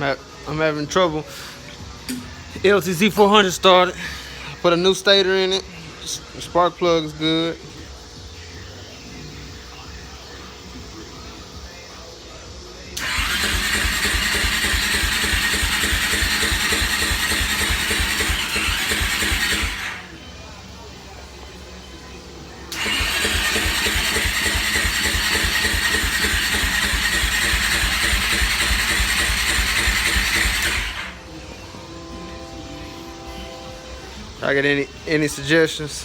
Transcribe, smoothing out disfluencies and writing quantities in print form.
I'm having trouble. Ltz400 started. Put a new stator in it. Spark plug is good. I got any suggestions?